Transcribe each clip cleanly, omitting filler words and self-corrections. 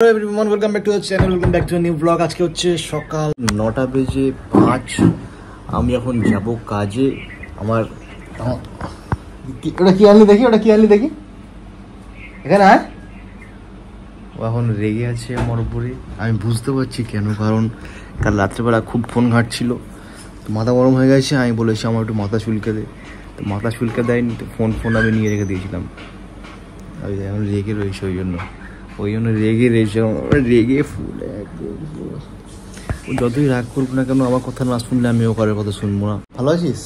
Hello everyone, welcome back to the channel, welcome back to a new vlog. আজকে হচ্ছে সকাল 9টা বেজে 5। আমি এখন যাব কাজে। আমার ওটা কি আনলি দেখি এখানে আয়। ও এখন রেগে আছে আমার উপরে, আমি বুঝতে পারছি কেন, কারণ কাল রাত্রেবেলা খুব ফোন ঘাঁটছিল, তো মাথা গরম হয়ে গেছে। আমি বলেছি আমার একটু মাথা চুলকে দে, তো মাথা চুলকে দেয়নি, তো ফোন আমি নিয়ে রেখে দিয়েছিলাম। ওই এখন রেগে রয়েছে, ওই জন্য রেগে ফুলে যতই রাগ করবো না কেন, আমার কথা না শুনলে আমি ও কারোর কথা শুনবো না। ভালো আছিস?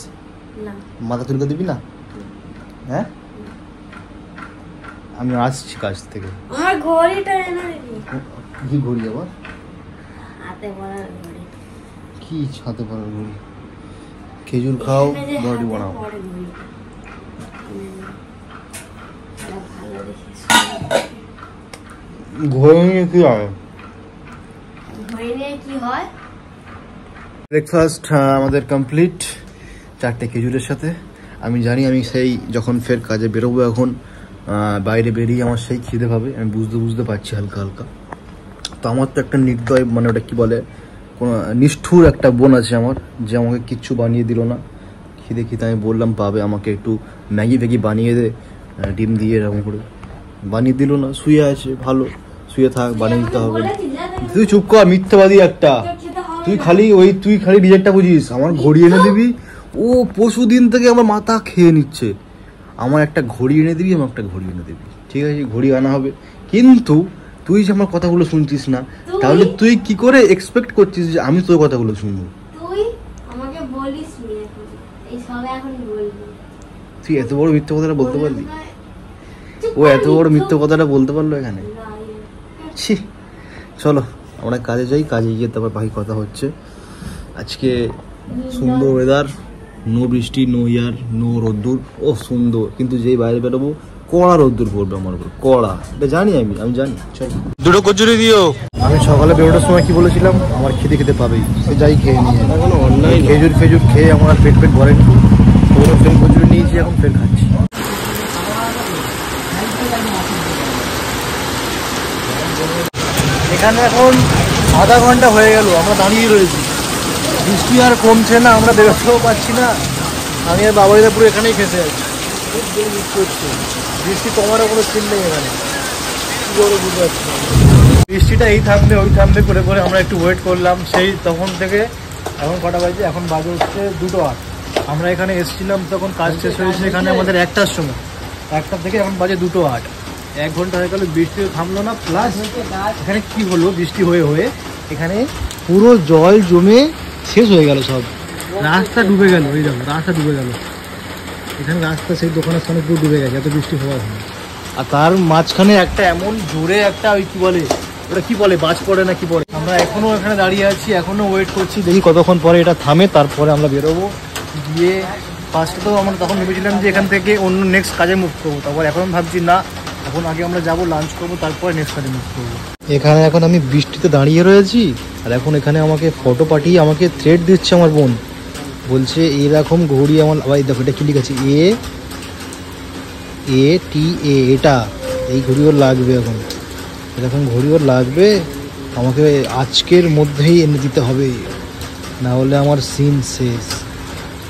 মাথা চুলকে দিবি না? হ্যাঁ, আমি আসছি কাজ থেকে। আমার ঘড়িটা এনে দিবি। কি ঘড়ি আবার? হাতে পরার ঘড়ি। কি হাতে পরার ঘড়ি? খেজুর খাও, বডি বানাও। ঘড়ি নিয়ে কি হয়? ব্রেকফাস্ট আমাদের কমপ্লিট 4টে খেজুরের সাথে। আমি জানি আমি সেই যখন ফের কাজে বেরোবো, এখন বাইরে বেরিয়ে আমার সেই খিদে পাবে, আমি বুঝতে পারছি হালকা হালকা। তো আমার তো একটা নির্দয়, মানে ওটা কি বলে, কোনো নিষ্ঠুর একটা বোন আছে আমার, যে আমাকে কিচ্ছু বানিয়ে দিল না। খিদে আমি বললাম পাবে, আমাকে একটু ম্যাগি বানিয়ে দে, ডিম দিয়ে এরকম করে, বানিয়ে দিল না। শুয়ে আছে, ভালো শুয়ে থাক, বানিয়ে দিতে হবে। তুই চুপ কর, মিথ্যাবাদী একটা। তুই খালি নিজেরটা বুঝিস। আমার ঘড়ি এনে দিবি, ও পরশু দিন থেকে আমার মাথা খেয়ে নিচ্ছে। আমার একটা ঘড়ি এনে দিবি, ঠিক আছে? ঘড়ি আনা হবে, কিন্তু তুই যে আমার কথাগুলো শুনছিস না, তাহলে তুই কি করে এক্সপেক্ট করছিস যে আমি তোর কথাগুলো শুনবো? তুই এত বড় মিথ্যা কথাটা বলতে পারলি? ও এত বড় মিথ্যা কথাটা বলতে পারলো এখানে? ছি, চলো আমরা কাজে যাই, কাজে গিয়ে তারপর বাকি কথা হচ্ছে। আজকে সুন্দর ওয়েদার, নো বৃষ্টি, নো ইয়ার, নো রোদ্দুর। ও সুন্দর, কিন্তু যেই বাইরে বেরোবো কড়া রোদ্দুর পড়বে আমার উপর, কড়া। এটা জানি আমি জানি। চলো 2টো কচুরি দিও। আমি সকালে বেরোনোর সময় কি বলেছিলাম? আমার খেতে পাবেই, সে যাই খেয়ে নিয়ে। খেজুর খেয়ে আমার পেট ভরেনি, ওরা ফের কচুরি নিয়েছি, এখন ফের খাচ্ছি। এখানে এখন আধা ঘন্টা হয়ে গেল আমরা দাঁড়িয়ে রয়েছি, বৃষ্টি আর কমছে না, আমরা বেরোতেও পারছি না। আমি আর বাবাইদা পুরো এখানেই ফেসে আছি, খুব জোর বৃষ্টি হচ্ছে। বৃষ্টি কমারও কোনো চিন নেই এখানে, কি করে বুঝতে পারছি না। বৃষ্টিটা এই থামবে ওই থামবে করে আমরা একটু ওয়েট করলাম, সেই তখন থেকে এখন কটা বাজে? এখন বাজে হচ্ছে 2:08। আমরা এখানে এসেছিলাম তখন কাজ শেষ হয়েছে এখানে আমাদের 1টার সময়, 1টা থেকে এখন বাজে 2:08। 1 ঘন্টা হয়ে গেল, বৃষ্টিও থামলো না। প্লাস এখানে কি হলো, বৃষ্টি হয়ে এখানে পুরো জল জমে শেষ হয়ে গেল, সব রাস্তা ডুবে গেল। এই দেখো, রাস্তা ডুবে গেল এখানে, রাস্তা সেই দোকানের সামনে পুরো ডুবে গেছে, এত বৃষ্টি হওয়ার হয়। আর তার মাঝখানে একটা এমন জোরে একটা ওই কি বলে বাজ পড়ে না কি পড়ে। আমরা এখনো এখানে দাঁড়িয়ে আছি, এখনো ওয়েট করছি, দেখি কতক্ষণ পরে এটা থামে, তারপরে আমরা বেরোবো। গিয়ে ফার্স্টে তো আমরা তখন ভেবেছিলাম যে এখান থেকে অন্য নেক্সট কাজে মুভ করবো, তারপর এখন ভাবছি না, এখন আগে আমরা যাবো লাঞ্চ করবো, তারপরে নেক্সট কাজে মুভ করবো। এখানে এখন আমি বৃষ্টিতে দাঁড়িয়ে রয়েছি, আর এখন এখানে আমাকে ফটো পাঠিয়ে আমাকে থ্রেড দিচ্ছে আমার বোন, বলছে এরকম ঘড়ি আমার, ভাই দেখো এটা কি লিখেছে, ATA, এটা এই ঘড়ি ওর লাগবে, এখন এরকম ঘড়ি ওর লাগবে, আমাকে আজকের মধ্যেই এনে দিতে হবে, না হলে আমার সিন শেষ।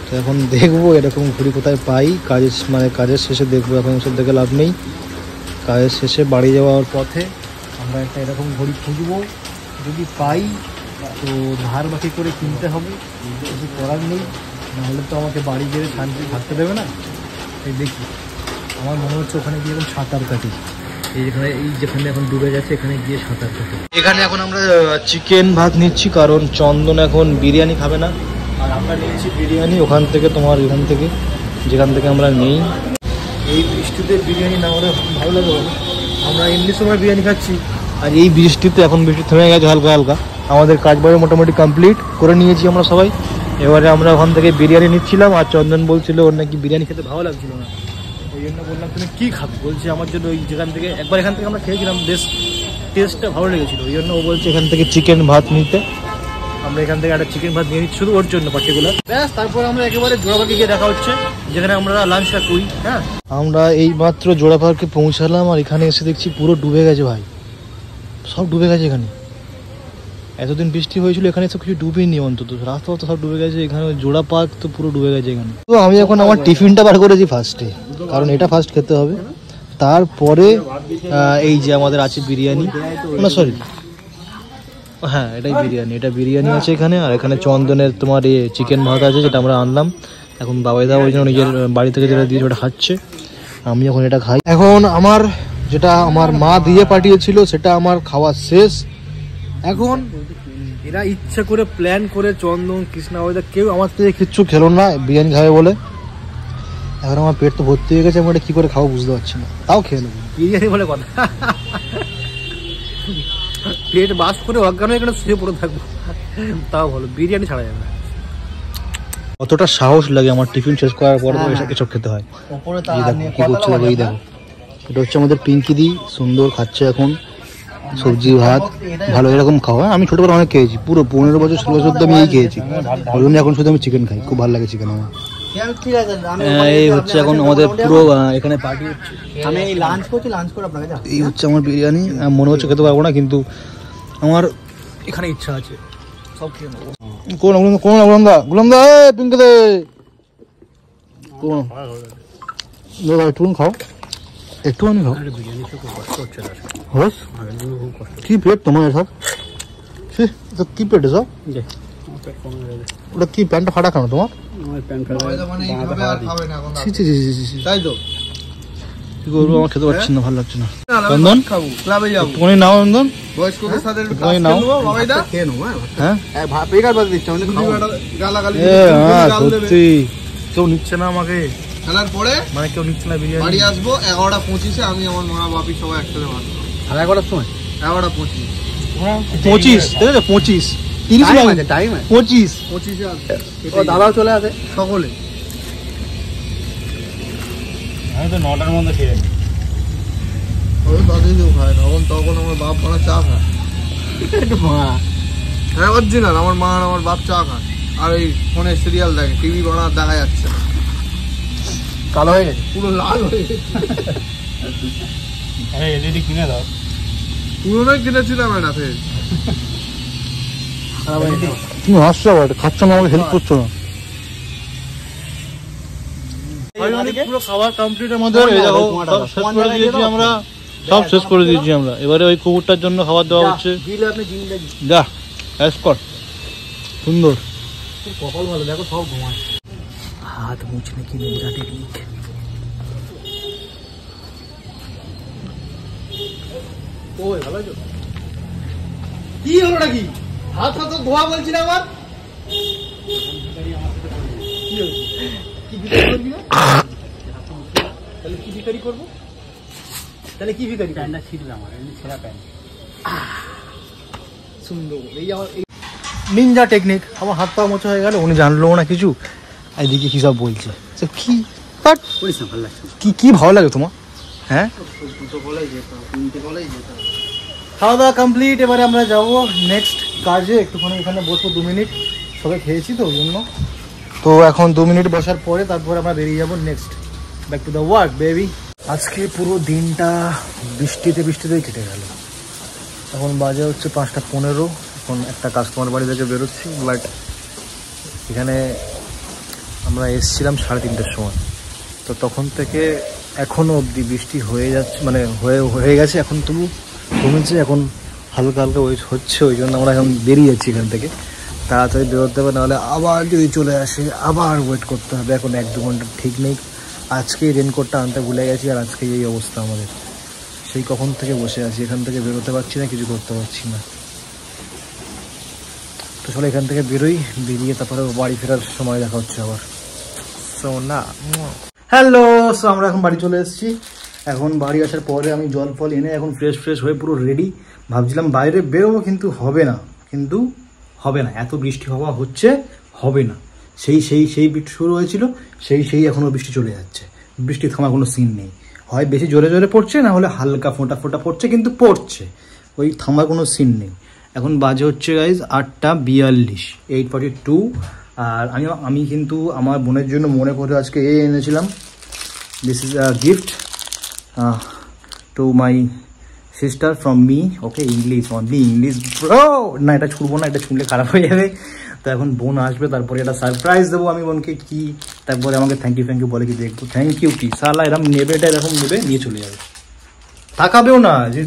তো এখন দেখবো এরকম ঘড়ি কোথায় পাই, কাজের শেষে দেখবো, এখন সব দেখে লাভ নেই। কাজের শেষে বাড়ি যাওয়ার পথে আমরা একটা এরকম ঘড়ি খুঁজবো, যদি পাই তো ধার বাকি করে কিনতে হবে, কিছু করার নেই, নাহলে তো আমাকে বাড়ি গিয়ে শান্তি থাকতে দেবে না। এই দেখি, আমার মনে হচ্ছে ওখানে গিয়ে এখন সাঁতার কাটি, যেখানে এখন ডুবে যাচ্ছে এখানে গিয়ে সাঁতার কাটি। এখানে এখন আমরা চিকেন ভাত নিচ্ছি, কারণ চন্দন এখন বিরিয়ানি খাবে না, আর আমরা নিয়েছি বিরিয়ানি ওখান থেকে, যেখান থেকে আমরা নেই। এই বৃষ্টিতে বিরিয়ানি না হলে ভালো লাগবে না, আমরা এমনি সময় বিরিয়ানি খাচ্ছি, আর এই বৃষ্টিতে এখন বৃষ্টি থেমে গেছে হালকা হালকা। আমাদের কাজ বাড়ি মোটামুটি কমপ্লিট করে নিয়েছি আমরা সবাই। এবারে আমরা ওখান থেকে বিরিয়ানি নিচ্ছিলাম, আর চন্দন বলছিল ওর নাকি বিরিয়ানি খেতে ভালো লাগছিল না, ওই জন্য বললাম তুমি কী খাবে, বলছে আমার জন্য ওই এখান থেকে আমরা খেয়েছিলাম, বেশ টেস্টটা ভালো লেগেছিলো, ওই জন্য ও বলছে এখান থেকে চিকেন ভাত নিতে। আমরা এখান থেকে একটা চিকেন ভাত নিয়ে নিচ্ছি শুধু ওর জন্য পার্টিকুলার, ব্যাস। তারপর আমরা একেবারে জোড়া পার্কে গিয়ে দেখা হচ্ছে, যেখানে আমরা লাঞ্চটা করি। হ্যাঁ, আমরা এই মাত্র জোড়া পার্কে পৌঁছালাম, আর এখানে এসে দেখছি পুরো ডুবে গেছে ভাই, সব ডুবে গেছে এখানে। এতদিন বৃষ্টি হয়েছিল, এখানে সব কিছু ডুবেনি, অন্তত রাস্তা তো সব ডুবে গেছে। এখানে জোড়া পার্ক তো পুরো ডুবে গেছে এখানে। তো আমি এখন আমার টিফিনটা বার করেছি ফার্স্টে, কারণ এটা ফার্স্ট খেতে হবে। তারপরে এই যে আমাদের আছে বিরিয়ানি, না সরি হ্যাঁ এটাই বিরিয়ানি, এটা বিরিয়ানি আছে এখানে। আর এখানে চন্দনের তোমার চিকেন ভাত আছে, যেটা আমরা আনলাম। এখন বাবাইদা ওই জন্য নিজের বাড়ি থেকে যেটা দিয়েছে ওটা খাচ্ছে, আমি এখন এটা খাই। এখন আমার যেটা আমার মা দিয়ে পাঠিয়েছিল সেটা আমার খাওয়া শেষ। এখন এরা ইচ্ছা করে প্ল্যান করে, চন্দন, কৃষ্ণা, ওইটা কেউ আমার থেকে কিচ্ছু খেলো না বিরিয়ানি খাবে বলে। এখন আমার পেট তো ভর্তি হয়ে গেছে, আমি এটা কী করে খাবো বুঝতে পারছি না, তাও খেয়ে নেবো। বিরিয়ানি বলে কথা, পেট বাস করে অজ্ঞান হয়ে এখানে শুয়ে পড়ে থাকবো, তাও ভালো, বিরিয়ানি ছাড়া যাবে না। অতটা সাহস লাগে আমার টিফিন শেষ করার পর এসব খেতে হয়। কি করছে এই দেখো, এটা হচ্ছে আমাদের পিঙ্কি দি, সুন্দর খাচ্ছে এখন সবজি ভাত। ভালো এরকম খাওয়া, আমি ছোটবেলা অনেক খেয়েছি, পুরো 15 বছর 16 বছর আমি এই খেয়েছি। ওই জন্য এখন শুধু আমি চিকেন খাই, খুব ভালো লাগে চিকেন আমার। এই হচ্ছে এখন আমাদের পুরো এখানে পার্টি হচ্ছে। আমি এই লাঞ্চ করছি, লাঞ্চ করে আপনাকে এই হচ্ছে আমার বিরিয়ানি। মনে হচ্ছে খেতে পারবো না, কিন্তু আমার এখানে ইচ্ছা আছে, সব খেয়ে নেবো। কোন গুলামদা পিঙ্কি দে একটু খাও, একটুখানি খাও। কি পেট তোমার এসব, কি পেট এসব? ওটা কি প্যান্টটা ফাটা কেন তোমার? কি করবো, আমার খেতে পারছি না, ভালো লাগছে না। চন্দন তুমি নাও, চন্দন সত্যি কেউ নিচ্ছে না আমাকে খেলার পরে, মানে কেউ নিচ্ছে না। বিরিয়ানি বাড়ি আসবো 11:25, আমি আমার মা বাপি সবাই একসাথে ভাত খাবো। 11টার সময় 11:25 ঠিক আছে, 25 30 টাইম 25 দাদাও চলে আসে সকলে। আমি তো 9টার মধ্যে খেয়ে দাদিও খায় তখন আমার বাপ মারা চা খায়। হ্যাঁ অরিজিনাল, আমার মা আর আমার বাপ চা খায়, আর এই ফোনে সিরিয়াল দেখে, টিভি বানা দেখা যাচ্ছে না, কালো হয়ে গেছে, পুরো লাল হয়ে গেছে। আরে এলইডি কিনে দাও, পুরোটাই কিনেছিলাম এটা ফের। তুমি হাসছো, খাচ্ছ না, আমাকে হেল্প করছো না। পুরো খাওয়া কমপ্লিট আমাদের, আমরা সব শেষ করে দিয়েছি আমরা। এবারে ওই কুকুরটার জন্য খাবার দেওয়া হচ্ছে। যা সুন্দর, কপাল ভালো, দেখো সব ঘুমায়। হাত মুছলে কি নোংরা টেকনিক। কি হলো নাকি, হাত হাত ধোয়া বলছি না আমার। তাহলে কি ভিখারি করবো, তাহলে কি ভিখারি? প্যান্টটা ছিঁড়লাম, ছেঁড়া প্যান্ট। সুন্দর, এই আমার নিনজা টেকনিক। আমার হাত পা মোছা হয়ে গেল, উনি জানলো না কিছু, এদিকে কি সব বলছে। কি কি ভালো লাগে তোমার? হ্যাঁ, খাওয়া দাওয়া কমপ্লিট। এবারে আমরা যাবো নেক্সট কাজে, একটুখানি এখানে বসবো 2 মিনিট, সবাই খেয়েছি তো ওই জন্য। তো এখন 2 মিনিট বসার পরে তারপরে আমরা বেরিয়ে যাবো next back to the work baby. আজকে পুরো দিনটা বৃষ্টিতেই কেটে গেল। এখন বাজে হচ্ছে 5:15। এখন একটা কাস্টমার বাড়ি থেকে বেরোচ্ছি, বাট এখানে আমরা এসেছিলাম 3:30টার সময়। তো তখন থেকে এখনও অবধি বৃষ্টি হয়ে যাচ্ছে, মানে হয়ে গেছে, এখন তবু কমেছে, এখন হালকা হালকা ওয়েট হচ্ছে। ওই জন্য আমরা এখন বেরিয়ে যাচ্ছি এখান থেকে, তাড়াতাড়ি বেরোতে হবে, নাহলে আবার যদি চলে আসে আবার ওয়েট করতে হবে। এখন 1-2 ঘন্টা ঠিক নেই। আজকেই রেনকোটটা আনতে ভুলে গেছি, আর আজকে এই অবস্থা আমাদের। সেই কখন থেকে বসে আছি, এখান থেকে বেরোতে পারছি না, কিছু করতে পারছি না। তো চলো এখান থেকে বেরোই, বেরিয়ে তারপরে বাড়ি ফেরার সময় দেখা হচ্ছে আবার। সো না হ্যালো, সো আমরা এখন বাড়ি চলে এসেছি। এখন বাড়ি আসার পরে আমি জল ফল এনে এখন ফ্রেশ হয়ে পুরো রেডি। ভাবছিলাম বাইরে বেরোবো, কিন্তু হবে না, এত বৃষ্টি হওয়া হচ্ছে, হবে না। সেই বৃষ্টি শুরু হয়েছিল, সেই এখনও বৃষ্টি চলে যাচ্ছে। বৃষ্টি থামার কোনো সিন নেই, হয় বেশি জোরে জোরে পড়ছে, না হলে হালকা ফোঁটা পড়ছে, কিন্তু পড়ছে, ওই থামার কোনো সিন নেই। এখন বাজে হচ্ছে গাইজ 8:42, 8:42। আর আমি কিন্তু আমার বোনের জন্য মনে করে আজকে এনেছিলাম। This is a gift to my sister from me, okay, English only English bro. না এটা ছুঁড়বো না, এটা ছুঁড়লে খারাপ হয়ে যাবে। তো এখন বোন আসবে, তারপরে একটা সারপ্রাইজ দেবো আমি বোনকে। কি তারপরে আমাকে থ্যাংক ইউ বলে কি দেখবো থ্যাংক ইউ কি সালা এরকম নেবে, এটা এরকম নেবে নিয়ে চলে যাবে, তাকাবেও না যে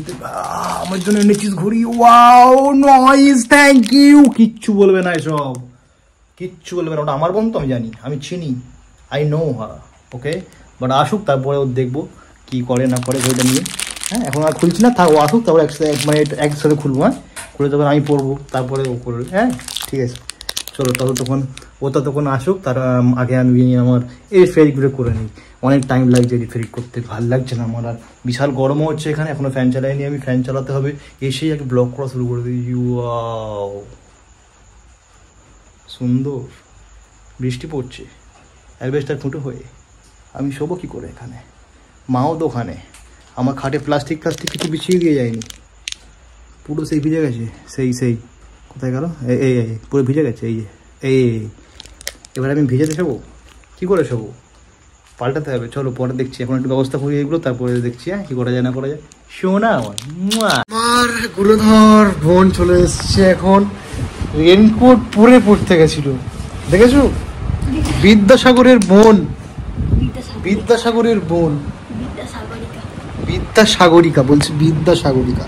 আমার জন্য এনেছিস ঘড়ি, ওয়াও নাইস থ্যাংক ইউ, কিচ্ছু বলবে না, এসব কিচ্ছু বলবে না। ওটা আমার বোন তো, আমি জানি, আমি চিনি, I know her, okay. But আসুক, তারপরে ও দেখবো কি করে না করে ঘড়িটা নিয়ে। হ্যাঁ এখন আর খুলছি না, থাক ও আসুক, তারপরে একসাথে মানে একসাথে খুলবো। হ্যাঁ খুলে তখন আমি পড়বো, তারপরে ও করবে। হ্যাঁ ঠিক আছে, চলো তখন আসুক, তার আগে আমি আমার এই রিফেরিগুলো করে নিই। অনেক টাইম লাগছে রিফেরি করতে, ভালো লাগছে না আমার। আর বিশাল গরমও হচ্ছে এখানে, এখনো ফ্যান চালাইনি আমি, ফ্যান চালাতে হবে। এসেই আগে ব্লক করা শুরু করে দিই। ওয়াও সুন্দর, বৃষ্টি পড়ছে অ্যালবেস্টার ফুটো হয়ে। আমি শোবো কী করে এখানে? মাও তো ওখানে, আমার খাটে প্লাস্টিক কিছু বিছিয়ে দিয়ে যায়নি, পুরো সেই ভিজে গেছে। সেই কোথায় গেল? এই পুরো ভিজে গেছে। এই এবার আমি ভিজেতে শোবো, কী করে শোবো? পাল্টাতে হবে, চলো পরে দেখছি। এখন একটু ব্যবস্থা করি এগুলো, তারপরে দেখছি হ্যাঁ কী করা যায় না করা যায়। শোনা আমার গুলোধর বোন চলে এসছে এখন। রেনকোট পরে পড়তে গেছিল, দেখেছো? বিদ্যাসাগরের বোন, বিদ্যাসাগরের বোন, বিদ্যাসাগরিকা বলছি, বিদ্যাসাগরিকা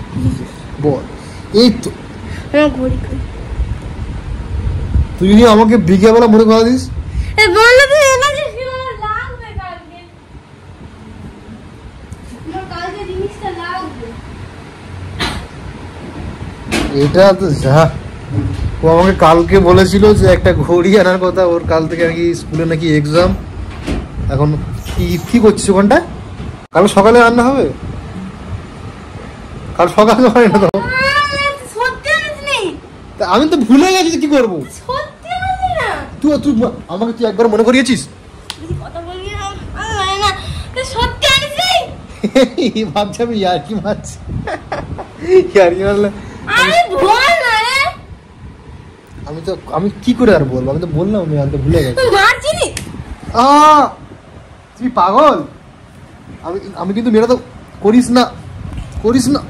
বল। এই তো তুই যদি আমাকে বিকেলবেলা মনে করা দিস, এটা তো যা, ও আমাকে কালকে বলেছিল যে একটা ঘড়ি আনার কথা, ওর কাল থেকে নাকি স্কুলে নাকি এক্সাম। এখন কি করছিস ওখানটা? কাল সকালে রান্না হবে, কাল সকালে হয় না তো? আমি তো ভুলে গেছি, কি করবো? তুই আমাকে তুই একবার মনে করিয়েছিস? ভাবছি আমি ইয়ার্কি মারছি, ইয়ার্কি মারলে আমি কি করে আর বলবো? আমি তো বললাম আমি তো ভুলে গেছি। তুই পাগল, আমি কিন্তু মেয়েরা তো করিস না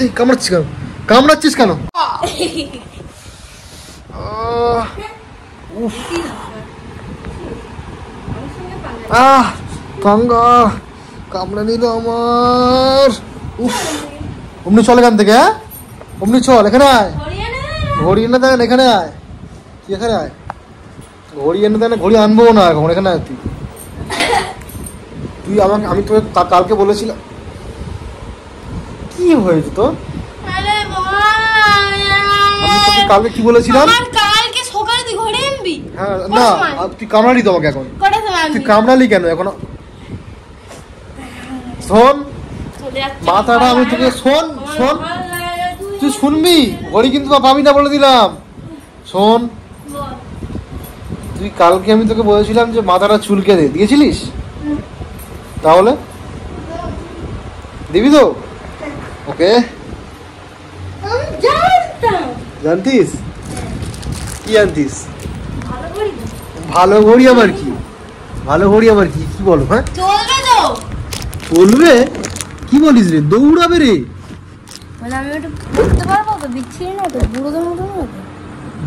এই কামড়াচ্ছিস কেন? কামড়া নিল আমার। অমনি চল এখান থেকে, হ্যাঁ অমনি চল, এখানে আয়। ঘড়ি এনে দেন, এখানে আয়, তুই এখানে আয়। ঘড়ি এনে দেন, ঘড়ি আনবো না এখন, এখানে আয় তুই আমাকে, আমি তোকে কালকে বলেছিলাম। কি হয়েছে তো? আমি তোকে কালকে কি বলেছিলাম? হ্যাঁ না তুই কামড়ালি তো আমাকে, এখন তুই কামড়ালি কেন এখন? শোন মাথাটা, আমি তোকে শোন তুই শুনবি, ঘড়ি কিন্তু পাবি না বলে দিলাম। শোন তুই কালকে আমি তোকে বলেছিলাম যে মাথাটা চুলকে দে, দিয়েছিলিস? তাহলে দিবি তো? ওকে জানতিস? কি জানতিস? ভালো ঘড়ি আবার কি? ভালো ঘড়ি আবার কি? কি বলো? হ্যাঁ চলবে? কি বলিস রে? দৌড়াবে রে?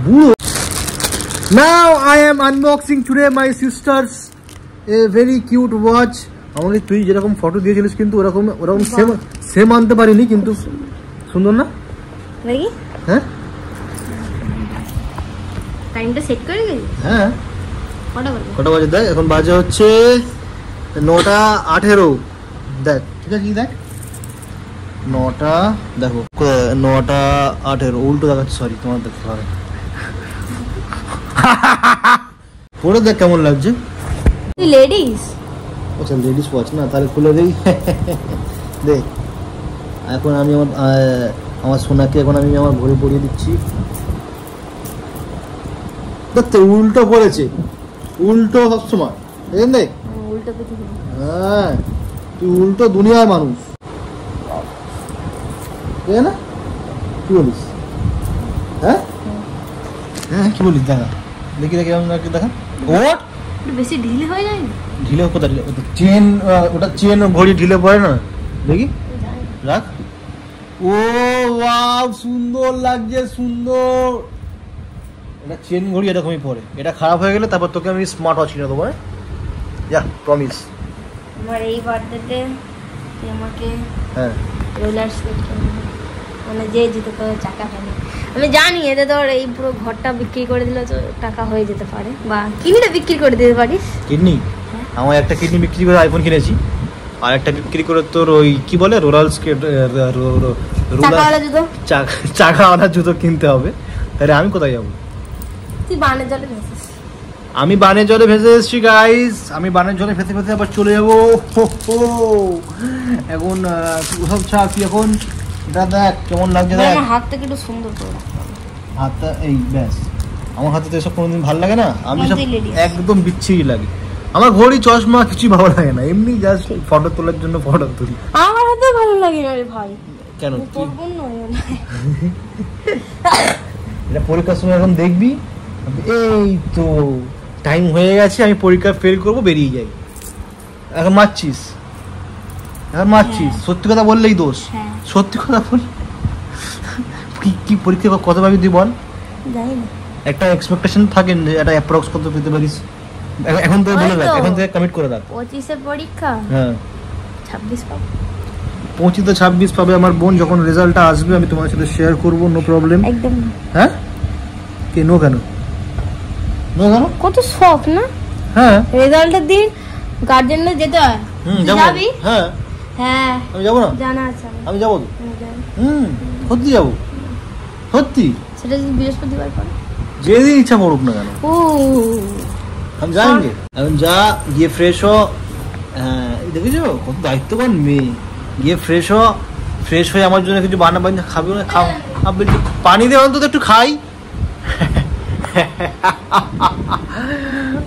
বুড়ো। Now I am unboxing today my sister's a very cute watch. আমাকে তুই যেরকম ফটো দিয়েছিলিস কিন্তু ওরকম সেম আনতে পারিনি, কিন্তু সুন্দর না? হ্যাঁ টাইমটা সেট করে গেলি? হ্যাঁ কটা বাজে দেখ, এখন বাজে হচ্ছে 9:18। দেখ ঠিক আছে, দেখ 9টা, দেখো 9:18 উল্টো দেখাচ্ছে, সরি তোমার দেখতে হবে। পরে দেখ কেমন লাগছে। লেডিস, আচ্ছা লেডিস ওয়াচ না, তাহলে খুলে দিই। দেখ এখন আমি আমার সোনাকে এখন আমি আমার ঘড়ি পরিয়ে দিচ্ছি। দেখতে উল্টো পড়েছে, উল্টো সবসময় দেখ। হ্যাঁ তুই উল্টো দুনিয়ার মানুষ, না কি বলিস? হ্যাঁ হ্যাঁ কি বলিস? দেখা দেখি দেখা দেখা, বেশি ঢিলে হয়ে যায় ঢিলে কোথায় চেন, ওটা চেন ঘড়ি ঢিলে পড়ে না, দেখি রাখ। ও ওয়াও, সুন্দর লাগছে, সুন্দর। এটা চেন ঘড়ি এরকমই পড়ে। এটা খারাপ হয়ে গেলে তারপর তোকে আমি স্মার্ট ওয়াচ কিনে দেবো। যা, প্রমিস। আমার এই বার্থডেতে আমাকে হ্যাঁ রোলার স্কেট কিনবে, মানে যে জুতো করে চাকা ফেলে। আমি জানি এতে তোর এই পুরো ঘরটা বিক্রি করে দিলে তো টাকা হয়ে যেতে পারে, বা কিনলে বিক্রি করে দিতে পারিস। কিডনি, আমার একটা কিডনি বিক্রি করে আইফোন কিনেছি, আর একটা বিক্রি করে তোর ওই কি বলে রোলার স্কেট, চাকাওয়ালা জুতো, চাকাওয়ালা জুতো কিনতে হবে। তাহলে আমি কোথায় যাবো? তুই বানের জলে ভেসেছিস। আমি বানের জলে ভেসে এসেছি গাইস। আমি বানের জলে ভেসে ভেসে আবার চলে যাবো। এখন ওসব ছাড়, তুই এখন এটা দেখ কেমন লাগছে। দেখ আমার হাতটা একটু সুন্দর করে রাখতে হবে। হাতটা এই ব্যাস, আমার হাতে তো এসব কোনোদিন ভালো লাগে না। আমি সব একদম বিচ্ছিরি লাগে। আমার ঘড়ি চশমা কিছুই ভালো লাগে না, এমনি জাস্ট ফটো তোলার জন্য ফটো তুলি। আমার হাতে ভালো লাগে না রে ভাই। কেন? তোর বোন নয় এটা পরীক্ষার সময় এখন দেখবি। এই তো টাইম হয়ে গেছে, আমি পরীক্ষা ফেল করবো, বেরিয়ে যাই। এখন মারছিস, এখন মারছিস। সত্যি কথা বললেই দোষ। সত্যি কথা বল, কি পরীক্ষা কত পাবি তুই বল? জানি না, একটা এক্সপেকটেশন থাকে যে এটা অ্যাপ্রক্স কত পেতে পারিস। এখন থেকে বলে রাখ, এখন থেকে কমিট করে রাখ। 25 পরীক্ষা, হ্যাঁ 26 পাবো। 25 তো 26 পাবে আমার বোন। যখন রেজাল্টটা আসবে আমি তোমার সাথে শেয়ার করবো, নো প্রবলেম। একদম। হ্যাঁ কেন কেন নো কেন? কত শখ না? হ্যাঁ রেজাল্টের দিন গার্জেনরা যেতে হয়। যাবি? হ্যাঁ হ্যাঁ আমি যাবো না, জানা আছে আমি যাবো তো। আমি জানি। সত্যি যাবো, সত্যি। সেটা যদি বৃহস্পতিবার পড়ে, যেদিন ইচ্ছা করুক না কেন, ও हम जाएंगे। এখন যা গিয়ে ফ্রেশ হ। হ্যাঁ দেখেছো কত দায়িত্ববান মেয়ে। গিয়ে ফ্রেশ হ, ফ্রেশ হয়ে আমার জন্য কিছু বানা বানা খাবে না? খাও, পানি দিয়ে অন্তত একটু খাই।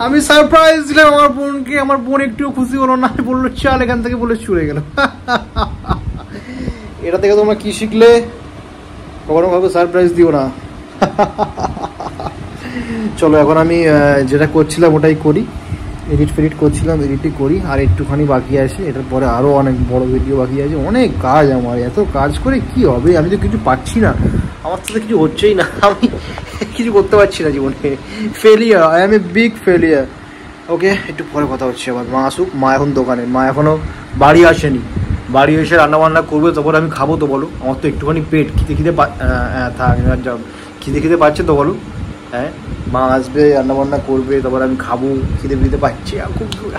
আমি সারপ্রাইজ দিলাম আমার বোনকে। আমার বোন একটু খুশি হলো না, বললো চল এখান থেকে, বলে চলে গেল। এটা থেকে তোমরা কি শিখলে? কখনো ভাবে সারপ্রাইজ দিও না। চলো এখন আমি যেটা করছিলাম ওটাই করি। এডিট ফেডিট করছিলাম, এডিটই করি। আর একটুখানি বাকি আছে, এটার পরে আরও অনেক বড় ভিডিও বাকি আছে। অনেক কাজ আমার, এত কাজ করে কি হবে? আমি তো কিছু পাচ্ছি না, আমার সাথে কিছু হচ্ছেই না। আমি কিছু করতে পারছি না জীবনে। Failure, I am a big failure. Okay, একটু পরে কথা হচ্ছে আবার। মা আসুক, মা এখন দোকানে, মা এখনও বাড়ি আসেনি। বাড়ি এসে রান্নাবান্না করবে, তারপর আমি খাবো তো বলো। আমার তো একটুখানি পেট খিদে থাক, খিদে পাচ্ছে তো বলো। হ্যাঁ মা আসবে, রান্নাবান্না করবে, তারপর আমি খাবো। খিদে পাচ্ছি খুব।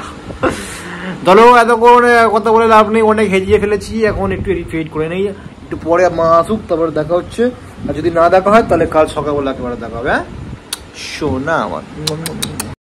চলো এতক্ষণ কথা বলে লাভ নেই, অনেক হেজিয়ে ফেলেছি। এখন একটু এডিট ফেডিট করে নেই, একটু পরে মা আসুক তারপরে দেখা হচ্ছে। আর যদি না দেখা হয় তাহলে কাল সকালবেলা একেবারে দেখা হবে। হ্যাঁ শোনা আমার।